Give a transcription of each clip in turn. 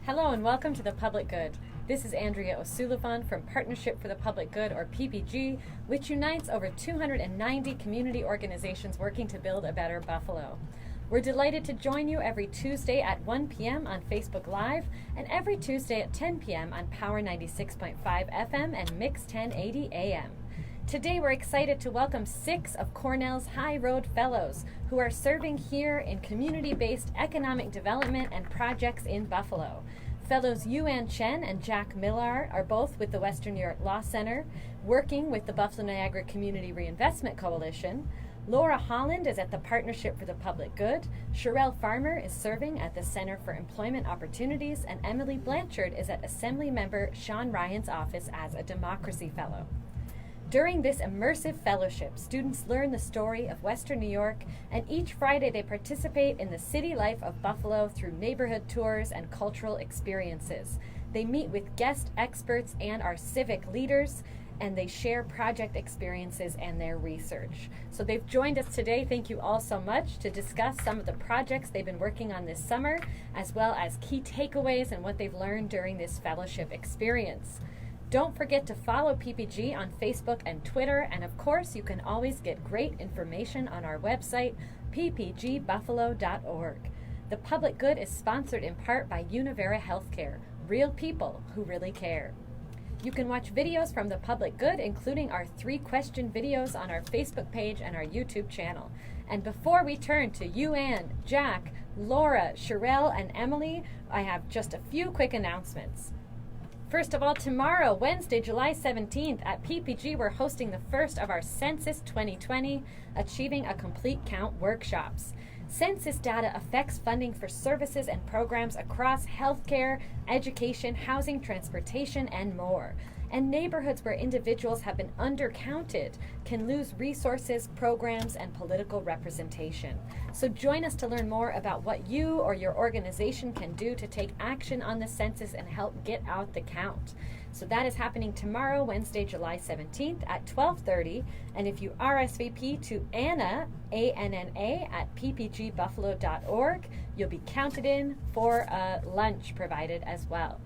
Hello and welcome to The Public Good. This is Andrea Ó Súilleabháin from Partnership for the Public Good, or PPG, which unites over 290 community organizations working to build a better Buffalo. We're delighted to join you every Tuesday at 1 p.m. on Facebook Live and every Tuesday at 10 p.m. on Power 96.5 FM and Mix 1080 AM. Today we're excited to welcome 6 of Cornell's High Road Fellows who are serving here in community-based economic development and projects in Buffalo. Fellows Yuan Chen and Jack Millar are both with the Western New York Law Center, working with the Buffalo Niagara Community Reinvestment Coalition. Laura Holland is at the Partnership for the Public Good, Sherelle Farmer is serving at the Center for Employment Opportunities, and Emily Blanchard is at Assembly Member Sean Ryan's office as a Democracy Fellow. During this immersive fellowship, students learn the story of Western New York, and each Friday they participate in the city life of Buffalo through neighborhood tours and cultural experiences. They meet with guest experts and our civic leaders, and they share project experiences and their research. So they've joined us today, thank you all so much, to discuss some of the projects they've been working on this summer, as well as key takeaways and what they've learned during this fellowship experience. Don't forget to follow PPG on Facebook and Twitter, and of course you can always get great information on our website, ppgbuffalo.org. The Public Good is sponsored in part by Univera Healthcare, real people who really care. You can watch videos from The Public Good, including our 3-question videos on our Facebook page and our YouTube channel. And before we turn to Yuan, Jack, Laura, Sherelle, and Emily, I have just a few quick announcements. First of all, tomorrow, Wednesday, July 17th, at PPG, we're hosting the first of our Census 2020 Achieving a Complete Count workshops. Census data affects funding for services and programs across healthcare, education, housing, transportation, and more. And neighborhoods where individuals have been undercounted can lose resources, programs, and political representation. So join us to learn more about what you or your organization can do to take action on the census and help get out the count. So that is happening tomorrow, Wednesday, July 17th at 12:30. And if you RSVP to Anna, ANNA, at ppgbuffalo.org, you'll be counted in for a lunch provided as well.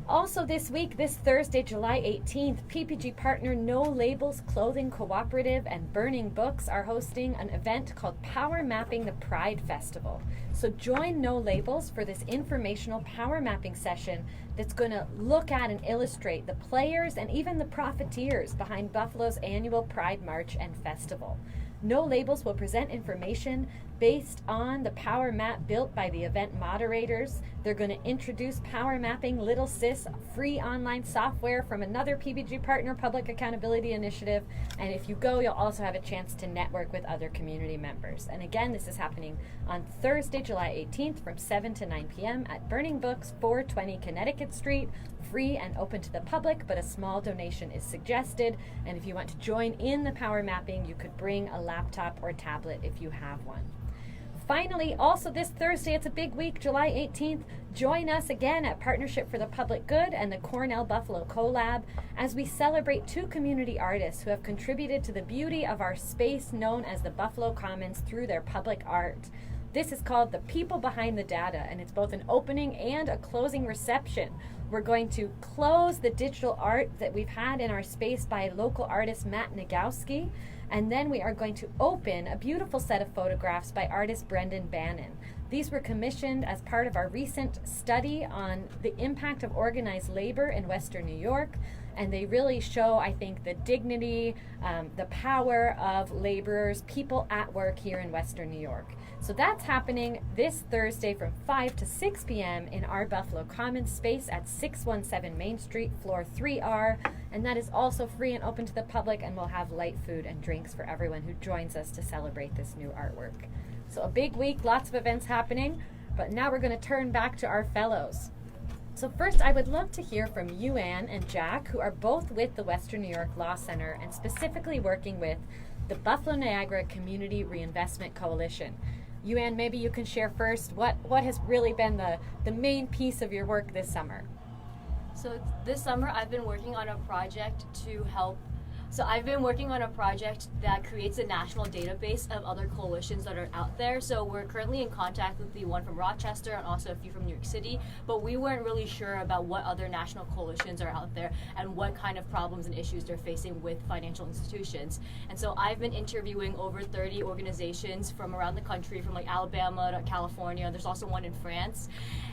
Also this week, this Thursday, July 18th, PPG partner No Labels Clothing Cooperative and Burning Books are hosting an event called Power Mapping the Pride Festival. So join No Labels for this informational power mapping session that's going to look at and illustrate the players and even the profiteers behind Buffalo's annual Pride March and Festival. No Labels will present information based on the power map built by the event moderators. They're going to introduce Power Mapping Little Sis, free online software from another PPG partner, Public Accountability Initiative. And if you go, you'll also have a chance to network with other community members. And again, this is happening on Thursday, July 18th from 7 to 9 p.m. at Burning Books, 420 Connecticut Street. Free and open to the public, but a small donation is suggested. And if you want to join in the power mapping, you could bring a laptop or tablet if you have one. Finally, also this Thursday, it's a big week, July 18th, join us again at Partnership for the Public Good and the Cornell Buffalo Collab as we celebrate 2 community artists who have contributed to the beauty of our space known as the Buffalo Commons through their public art. This is called The People Behind the Data, and it's both an opening and a closing reception. We're going to close the digital art that we've had in our space by local artist Matt Nagowski, and then we are going to open a beautiful set of photographs by artist Brendan Bannon. These were commissioned as part of our recent study on the impact of organized labor in Western New York, and they really show, I think, the dignity, the power of laborers, people at work here in Western New York. So that's happening this Thursday from 5 to 6 p.m. in our Buffalo Commons space at 617 Main Street, floor 3R. And that is also free and open to the public, and we'll have light food and drinks for everyone who joins us to celebrate this new artwork. So a big week, lots of events happening, but now we're going to turn back to our fellows. So first, I would love to hear from Yuan and Jack, who are both with the Western New York Law Center and specifically working with the Buffalo Niagara Community Reinvestment Coalition. Yuan, maybe you can share first what has really been the main piece of your work this summer. So this summer I've been working on a project to help So I've been working on a project that creates a national database of other coalitions that are out there. So we're currently in contact with the one from Rochester and also a few from New York City, but we weren't really sure about what other national coalitions are out there and what kind of problems and issues they're facing with financial institutions. And so I've been interviewing over 30 organizations from around the country, from like Alabama to California. There's also one in France.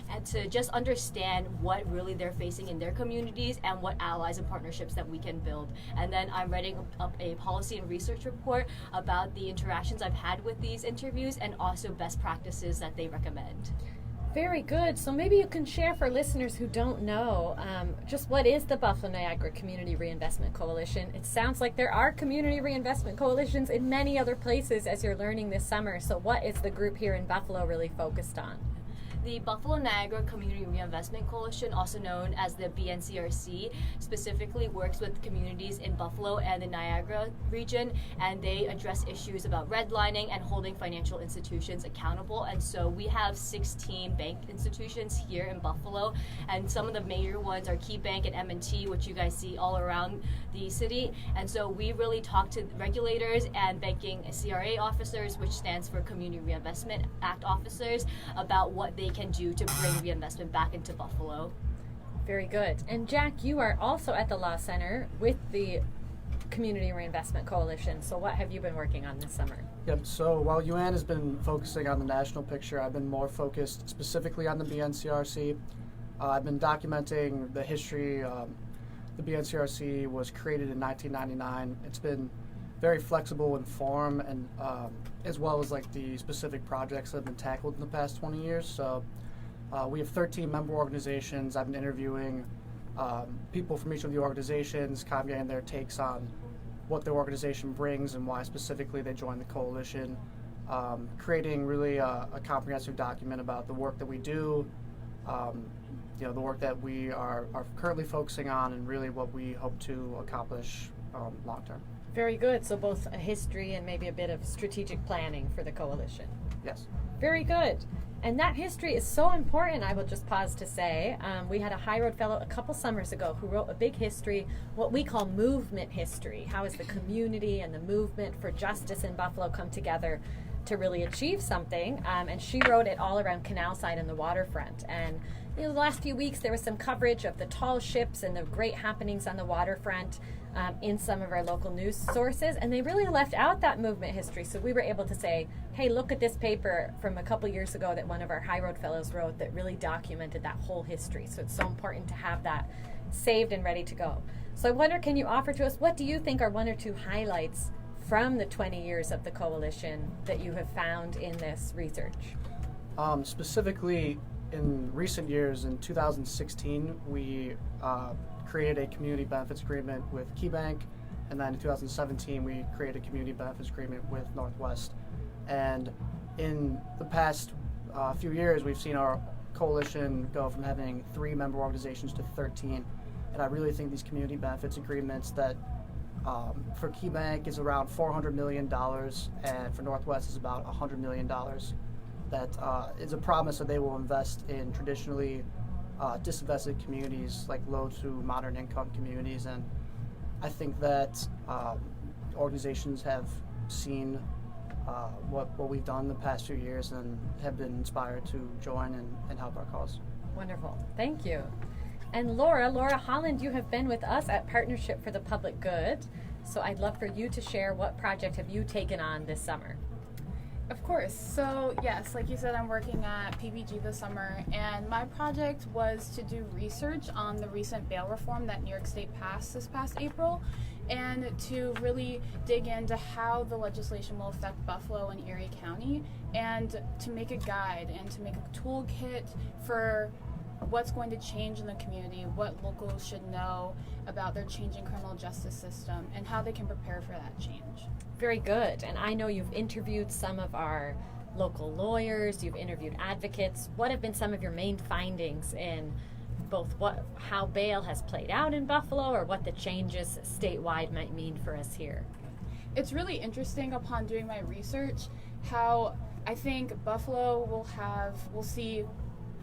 And to just understand what really they're facing in their communities and what allies and partnerships that we can build. And then I'm writing up a policy and research report about the interactions I've had with these interviews and also best practices that they recommend. Very good. So maybe you can share for listeners who don't know, just what is the Buffalo Niagara Community Reinvestment Coalition? It sounds like there are community reinvestment coalitions in many other places as you're learning this summer. So what is the group here in Buffalo really focused on? The Buffalo Niagara Community Reinvestment Coalition, also known as the BNCRC, specifically works with communities in Buffalo and the Niagara region, and they address issues about redlining and holding financial institutions accountable. And so we have 16 bank institutions here in Buffalo, and some of the major ones are Key Bank and M&T, which you guys see all around the city. And so we really talk to regulators and banking CRA officers, which stands for Community Reinvestment Act officers, about what they can do to bring reinvestment back into Buffalo. Very good. And Jack, you are also at the Law Center with the Community Reinvestment Coalition. So what have you been working on this summer? Yep, so while Yuan has been focusing on the national picture, I've been more focused specifically on the BNCRC. I've been documenting the history. The BNCRC was created in 1999. It's been very flexible in form, and as well as like the specific projects that have been tackled in the past 20 years. So we have 13 member organizations. I've been interviewing people from each of the organizations, kind of getting their takes on what their organization brings and why specifically they joined the coalition, creating really a comprehensive document about the work that we do, the work that we are currently focusing on, and really what we hope to accomplish long term. Very good. So both a history and maybe a bit of strategic planning for the coalition. Yes. Very good. And that history is so important, I will just pause to say. We had a High Road Fellow a couple summers ago who wrote a big history, what we call movement history. How has the community and the movement for justice in Buffalo come together to really achieve something? And she wrote it all around Canal Side and the waterfront. And the last few weeks there was some coverage of the tall ships and the great happenings on the waterfront in some of our local news sources, and they really left out that movement history. So we were able to say, hey, look at this paper from a couple years ago that one of our High Road Fellows wrote that really documented that whole history. So it's so important to have that saved and ready to go. So I wonder, can you offer to us, what do you think are one or two highlights from the 20 years of the coalition that you have found in this research? Specifically, in recent years, in 2016, we created a community benefits agreement with Key Bank, and then in 2017 we created a community benefits agreement with Northwest. And in the past few years, we've seen our coalition go from having 3 member organizations to 13. And I really think these community benefits agreements that for Key Bank is around $400 million, and for Northwest is about $100 million. That is a promise that they will invest in traditionally disinvested communities, like low to moderate income communities. And I think that organizations have seen what we've done the past few years and have been inspired to join and help our cause. Wonderful. Thank you. And Laura Holland, you have been with us at Partnership for the Public Good. So I'd love for you to share, what project have you taken on this summer? Of course. So yes, like you said, I'm working at PPG this summer, and my project was to do research on the recent bail reform that New York State passed this past April, and to really dig into how the legislation will affect Buffalo and Erie County, and to make a guide and to make a toolkit for what's going to change in the community, what locals should know about their changing criminal justice system, and how they can prepare for that change. Very good. And I know you've interviewed some of our local lawyers, you've interviewed advocates. What have been some of your main findings in both how bail has played out in Buffalo, or what the changes statewide might mean for us here? It's really interesting upon doing my research how I think Buffalo will see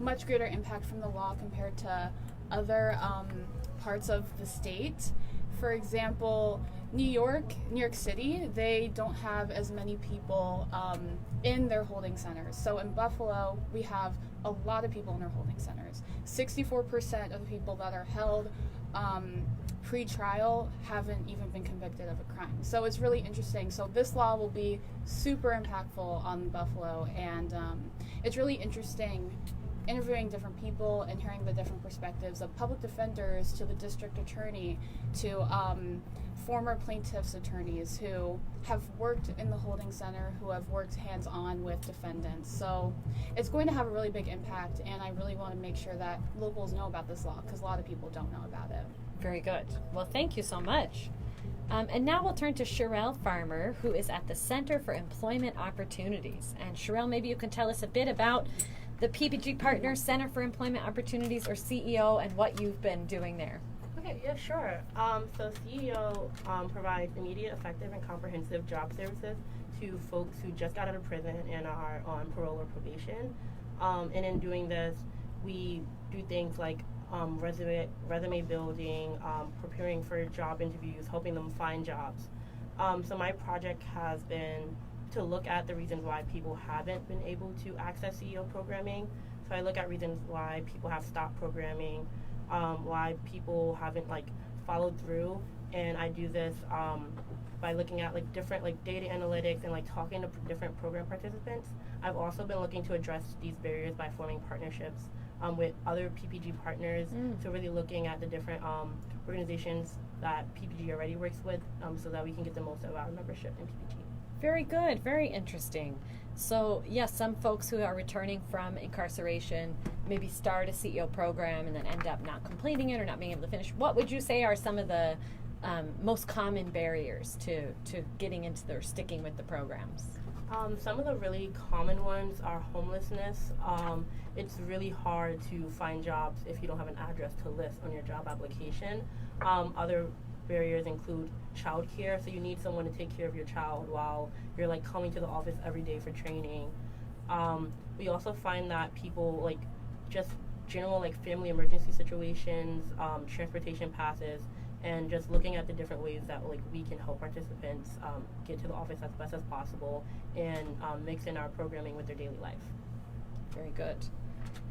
much greater impact from the law compared to other parts of the state. For example, New York City, they don't have as many people in their holding centers. So in Buffalo, we have a lot of people in our holding centers. 64% of the people that are held pre-trial haven't even been convicted of a crime. So it's really interesting. So this law will be super impactful on Buffalo, and it's really interesting interviewing different people and hearing the different perspectives of public defenders to the district attorney to former plaintiffs' attorneys who have worked in the holding center, who have worked hands-on with defendants. So it's going to have a really big impact, and I really want to make sure that locals know about this law because a lot of people don't know about it. Very good. Well, thank you so much. And now we'll turn to Sherelle Farmer, who is at the Center for Employment Opportunities. And Sherelle, maybe you can tell us a bit about the PPG Partners Center for Employment Opportunities, or CEO, and what you've been doing there. Okay, yeah, sure. So CEO provides immediate, effective, and comprehensive job services to folks who just got out of prison and are on parole or probation. And in doing this, we do things like resume building, preparing for job interviews, helping them find jobs. So my project has been to look at the reasons why people haven't been able to access CEO programming. So I look at reasons why people have stopped programming, why people haven't followed through, and I do this by looking at different data analytics and talking to different program participants. I've also been looking to address these barriers by forming partnerships with other PPG partners. So really looking at the different organizations that PPG already works with, so that we can get the most of our membership in PPG. Very good, very interesting. So yes, some folks who are returning from incarceration maybe start a CEO program and then end up not completing it or not being able to finish. What would you say are some of the most common barriers to getting into or sticking with the programs? Some of the really common ones are homelessness. It's really hard to find jobs if you don't have an address to list on your job application. Other barriers include childcare, so you need someone to take care of your child while you're coming to the office every day for training. We also find that people just general family emergency situations, transportation passes, and just looking at the different ways that we can help participants get to the office as best as possible and mix in our programming with their daily life. Very good.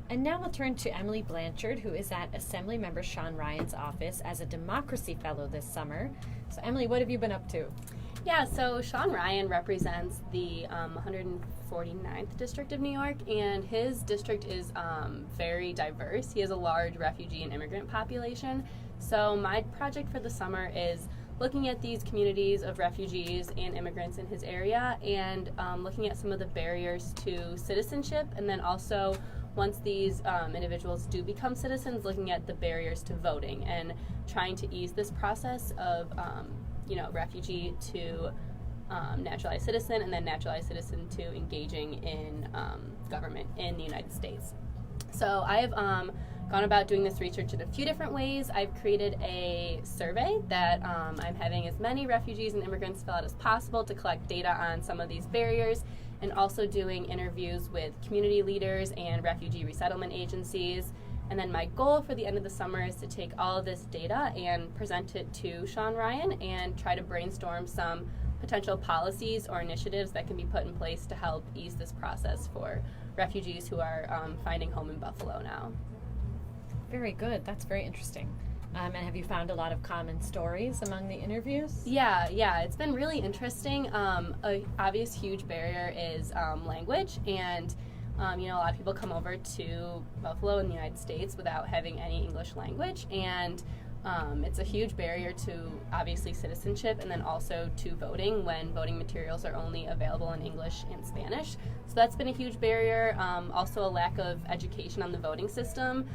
And now we'll turn to Emily Blanchard, who is at Assemblymember Sean Ryan's office as a Democracy Fellow this summer. So Emily, what have you been up to? Yeah, so Sean Ryan represents the 149th District of New York, and his district is very diverse. He has a large refugee and immigrant population. So my project for the summer is looking at these communities of refugees and immigrants in his area and looking at some of the barriers to citizenship, and then also once these individuals do become citizens, looking at the barriers to voting and trying to ease this process of refugee to naturalized citizen, and then naturalized citizen to engaging in government in the United States. So I have gone about doing this research in a few different ways. I've created a survey that I'm having as many refugees and immigrants fill out as possible to collect data on some of these barriers, and also doing interviews with community leaders and refugee resettlement agencies. And then my goal for the end of the summer is to take all of this data and present it to Sean Ryan and try to brainstorm some potential policies or initiatives that can be put in place to help ease this process for refugees who are finding home in Buffalo now. Very good. That's very interesting. And have you found a lot of common stories among the interviews? Yeah, it's been really interesting. An obvious huge barrier is language, and a lot of people come over to Buffalo in the United States without having any English language, and it's a huge barrier to obviously citizenship, and then also to voting when voting materials are only available in English and Spanish. So that's been a huge barrier. Also a lack of education on the voting system.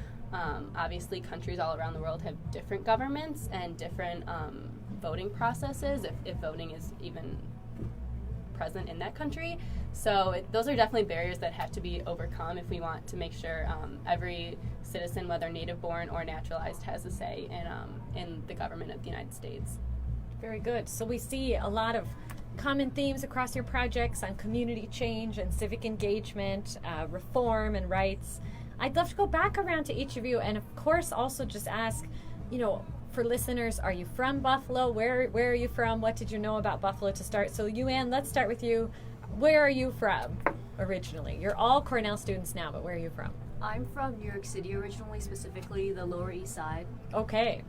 Obviously, countries all around the world have different governments and different voting processes, if voting is even present in that country. So those are definitely barriers that have to be overcome if we want to make sure every citizen, whether native-born or naturalized, has a say in the government of the United States. Very good. So we see a lot of common themes across your projects on community change and civic engagement, reform and rights. I'd love to go back around to each of you and, of course, also just ask, for listeners, are you from Buffalo? Where are you from? What did you know about Buffalo to start? So Yuan, let's start with you. Where are you from originally? You're all Cornell students now, but where are you from? I'm from New York City originally, specifically the Lower East Side. Okay.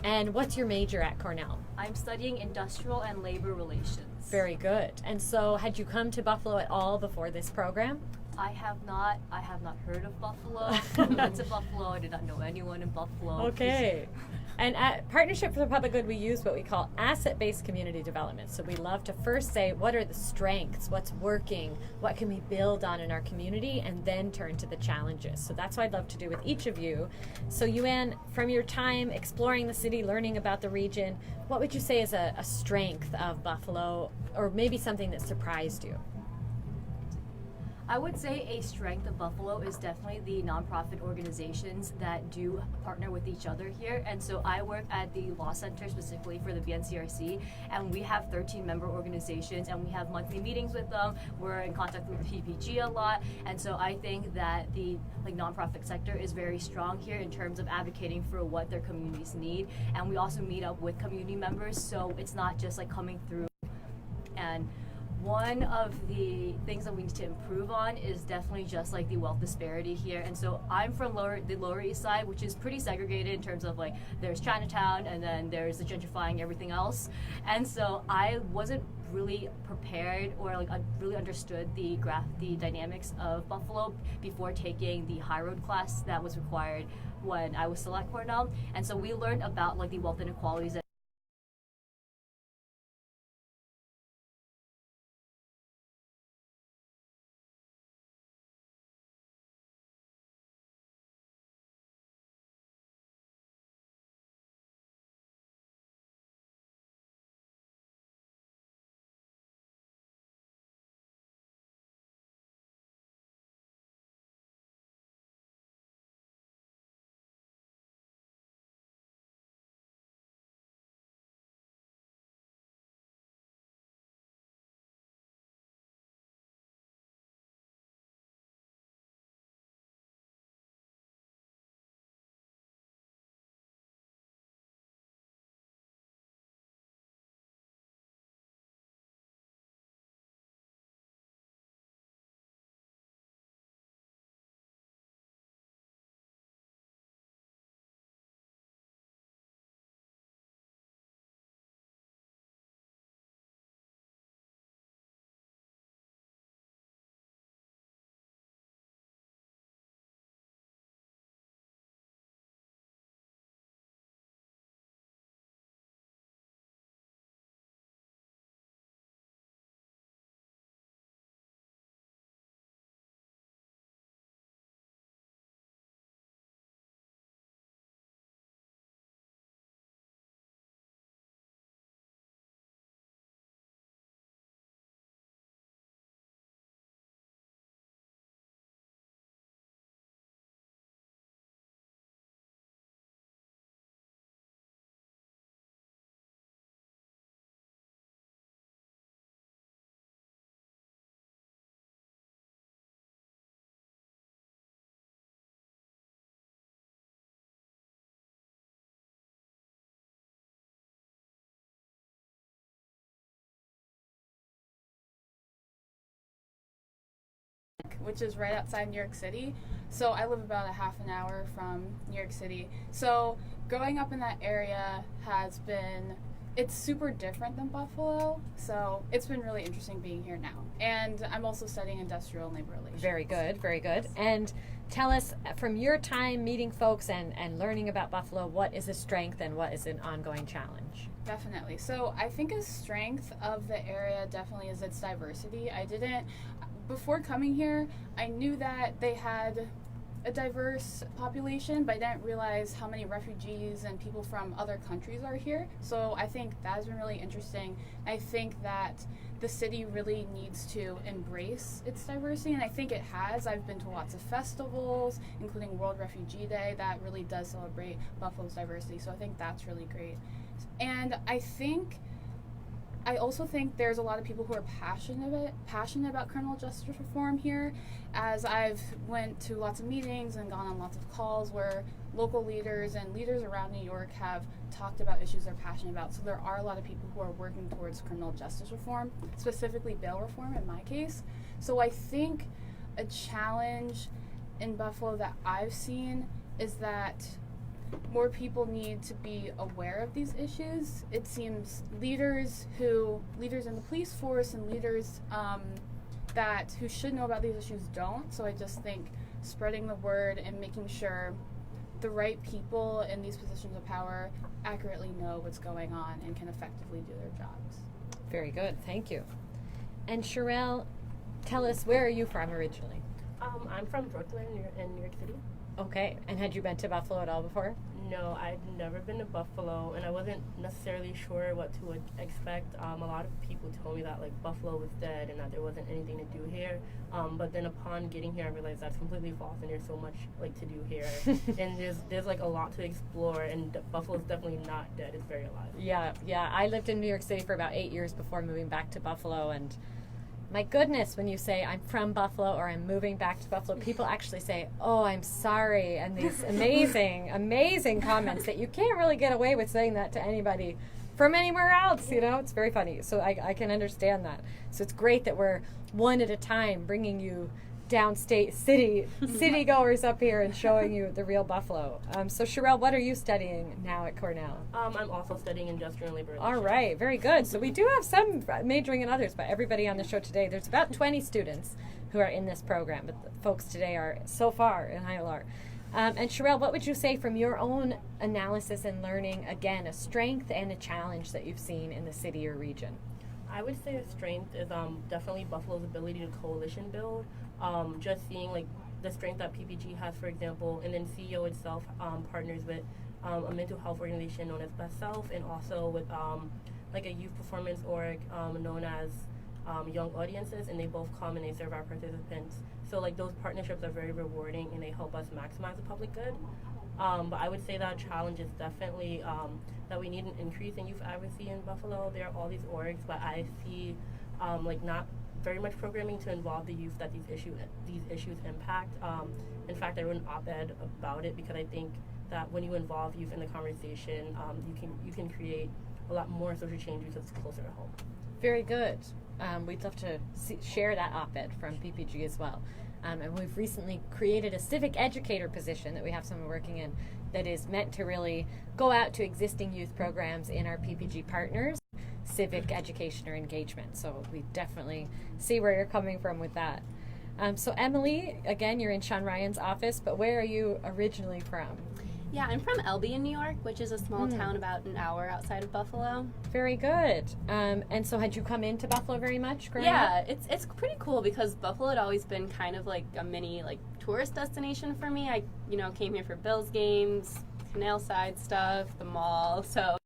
And what's your major at Cornell? I'm studying industrial and labor relations. Very good. And so had you come to Buffalo at all before this program? I have not heard of Buffalo. When I went to Buffalo, I did not know anyone in Buffalo. Okay. And at Partnership for the Public Good, we use what we call asset-based community development. So we love to first say, what are the strengths? What's working? What can we build on in our community? And then turn to the challenges. So that's what I'd love to do with each of you. So Yuan, from your time exploring the city, learning about the region, what would you say is a strength of Buffalo, or maybe something that surprised you? I would say a strength of Buffalo is definitely the nonprofit organizations that do partner with each other here. And so I work at the Law Center specifically for the BNCRC, and we have 13 member organizations, and we have monthly meetings with them. We're in contact with the PPG a lot, and so I think that the nonprofit sector is very strong here in terms of advocating for what their communities need. And we also meet up with community members, so it's not just coming through. And one of the things that we need to improve on is definitely just the wealth disparity here. And so I'm from the Lower East Side, which is pretty segregated in terms of there's Chinatown and then there's the gentrifying everything else. And so I wasn't really prepared or really understood the dynamics of Buffalo before taking the high road class that was required when I was still at Cornell. And so we learned about the wealth inequalities that which is right outside New York City. So I live about a half an hour from New York City. So growing up in that area it's super different than Buffalo. So it's been really interesting being here now. And I'm also studying industrial and labor relations. Very good, very good. And tell us, from your time meeting folks and learning about Buffalo, what is a strength and what is an ongoing challenge? Definitely. So I think a strength of the area definitely is its diversity. Before coming here, I knew that they had a diverse population, but I didn't realize how many refugees and people from other countries are here. So I think that has been really interesting. I think that the city really needs to embrace its diversity, and I think it has. I've been to lots of festivals, including World Refugee Day, that really does celebrate Buffalo's diversity, so I think that's really great. And I think I also think there's a lot of people who are passionate about criminal justice reform here, as I've went to lots of meetings and gone on lots of calls where local leaders and leaders around New York have talked about issues they're passionate about. So there are a lot of people who are working towards criminal justice reform, specifically bail reform in my case. So I think a challenge in Buffalo that I've seen is that more people need to be aware of these issues. It seems leaders in the police force and leaders who should know about these issues don't. So I just think spreading the word and making sure the right people in these positions of power accurately know what's going on and can effectively do their jobs. Very good, thank you. And Sherelle, tell us, where are you from originally? I'm from Brooklyn in New York City. Okay, and had you been to Buffalo at all before? No, I'd never been to Buffalo, and I wasn't necessarily sure what to expect. A lot of people told me that like Buffalo was dead and that there wasn't anything to do here. But then upon getting here, I realized that's completely false, and there's so much like to do here, and there's like a lot to explore. And Buffalo's definitely not dead; it's very alive. Yeah. I lived in New York City for about 8 years before moving back to Buffalo, and my goodness, when you say I'm from Buffalo or I'm moving back to Buffalo, people actually say, "Oh, I'm sorry," and these amazing comments that you can't really get away with saying that to anybody from anywhere else. It's very funny. So I can understand that. So it's great that we're one at a time bringing you downstate city goers up here and showing you the real Buffalo. So Sherelle, what are you studying now at Cornell? I'm also studying industrial and labor relations. All right, very good. So we do have some majoring in others, but everybody on the show today, there's about 20 students who are in this program, but the folks today are so far in ILR. And Sherelle, what would you say from your own analysis and learning, again, a strength and a challenge that you've seen in the city or region? I would say a strength is definitely Buffalo's ability to coalition build. Just seeing like the strength that PPG has, for example, and then CEO itself partners with a mental health organization known as Best Self, and also with like a youth performance org known as Young Audiences, and they both come and they serve our participants. So like those partnerships are very rewarding, and they help us maximize the public good. But I would say that challenge is definitely that we need an increase in youth advocacy in Buffalo. There are all these orgs, but I see like not very much programming to involve the youth that these issues impact. In fact, I wrote an op-ed about it because I think that when you involve youth in the conversation, you can create a lot more social change because it's closer to home. Very good. We'd love to share that op-ed from PPG as well. And we've recently created a civic educator position that we have someone working in that is meant to really go out to existing youth programs in our PPG partners, civic education or engagement. So we definitely see where you're coming from with that. So Emily, again, you're in Sean Ryan's office, but where are you originally from? Yeah, I'm from Elby in New York, which is a small town about an hour outside of Buffalo. Very good. And so had you come into Buffalo very much growing up? Yeah, it's pretty cool because Buffalo had always been kind of like a mini like tourist destination for me. I came here for Bills games, Canal Side stuff, the mall. So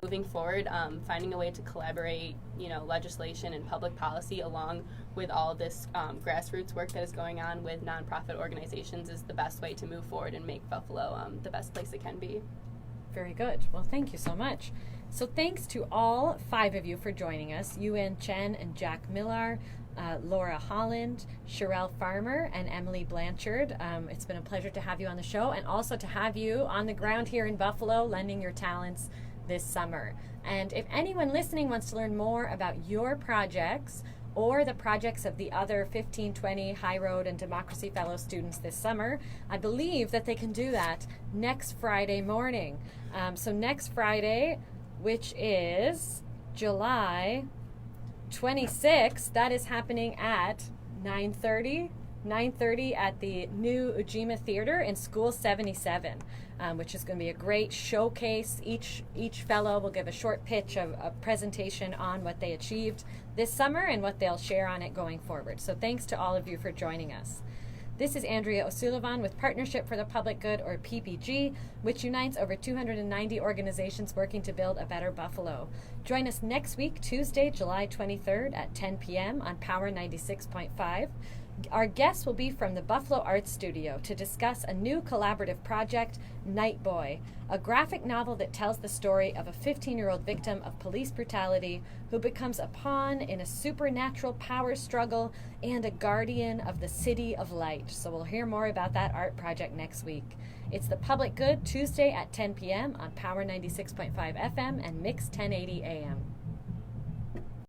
moving forward, finding a way to collaborate, legislation and public policy along with all this grassroots work that is going on with nonprofit organizations is the best way to move forward and make Buffalo the best place it can be. Very good. Well, thank you so much. So thanks to all 5 of you for joining us, Yuen Chen and Jack Millar, Laura Holland, Sherelle Farmer, and Emily Blanchard. It's been a pleasure to have you on the show, and also to have you on the ground here in Buffalo lending your talents this summer. And if anyone listening wants to learn more about your projects or the projects of the other 1520 High Road and Democracy Fellow students this summer, I believe that they can do that next Friday morning. So next Friday, which is July 26th, that is happening at 9:30 at the new Ujima Theater in School 77, which is going to be a great showcase. Each fellow will give a short pitch of a presentation on what they achieved this summer and what they'll share on it going forward. So thanks to all of you for joining us. This is Andrea Ó Súilleabháin with Partnership for the Public Good, or PPG, which unites over 290 organizations working to build a better Buffalo. Join us next week, Tuesday, July 23rd at 10 p.m. on Power 96.5. Our guests will be from the Buffalo Arts Studio to discuss a new collaborative project, Night Boy, a graphic novel that tells the story of a 15-year-old victim of police brutality who becomes a pawn in a supernatural power struggle and a guardian of the City of Light. So we'll hear more about that art project next week. It's The Public Good, Tuesday at 10 p.m. on Power 96.5 FM and Mix 1080 AM.